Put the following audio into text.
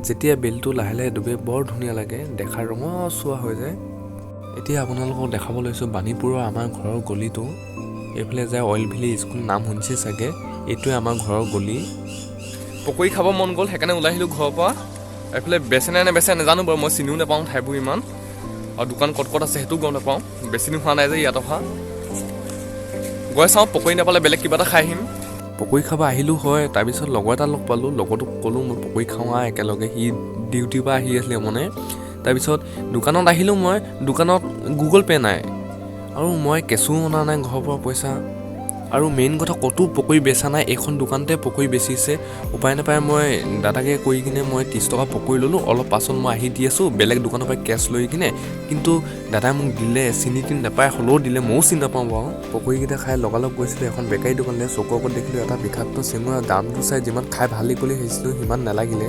যেতিয়া বেলটো লাহে লাহে ডুবে বৰ ধুনীয়া লাগে, দেখাৰ ৰঙচুৱা হৈ যায়। এতিয়া আপোনালোকক দেখাব লৈছোঁ বাণীপুৰৰ আমাৰ ঘৰৰ গলিটো। এইফালে যায় অইল ভেলী স্কুল, নাম শুনিছে চাগে, এইটোৱে আমাৰ ঘৰৰ গলি। পকৰি খাব মন গ'ল, সেইকাৰণে ওলাই আহিলোঁ ঘৰৰ পৰা। এইফালে বেচেনে নেবেচে নাজানো বাৰু, মই চিনিও নাপাওঁ ঠাইবোৰ ইমান, আৰু দোকান ক'ত ক'ত আছে সেইটোও গম নাপাওঁ, বেছি দিন হোৱা নাই যে ইয়াত অহা। গৈ চাওঁ, পকৰি নাপালে বেলেগ কিবা এটা খাই আহিম। পকৰি খাব আহিলোঁ হয়, তাৰপিছত লগৰ এটা লগ পালোঁ, লগৰটোক ক'লোঁ মই পকৰি খাওঁ আৰু একেলগে, সি ডিউটিৰ পৰা আহি আছিলে মানে। তাৰপিছত দোকানত আহিলোঁ মই, দোকানত গুগল পে' নাই, আৰু মই কেছো অনা নাই ঘৰৰ পৰা পইচা, আৰু মেইন কথা ক'তো পকৰি বেচা নাই, এইখন দোকানতে পকৰি বেচিছে। উপায় নাপায় মই দাদাকে কৈ কিনে মই 30 টকা পকৰি ল'লোঁ। অলপ পাছত মই আহি দি আছোঁ বেলেগ দোকানৰ পৰা কেছ লৈ কিনে, কিন্তু দাদাই মোক দিলে, চিনি তিনি নাপায় হ'লেও দিলে, ময়ো চিনি নাপাওঁ বাৰু। পকৰিকেইটা খাই লগালগ গৈছিলোঁ এখন বেকাৰী দোকানলৈ, চকুৰ আগত দেখিলোঁ এটা বিষাক্ত চিঙৰা, দামটো চাই যিমান খাই ভাল বুলি ভাবিছিলোঁ সিমান নালাগিলে।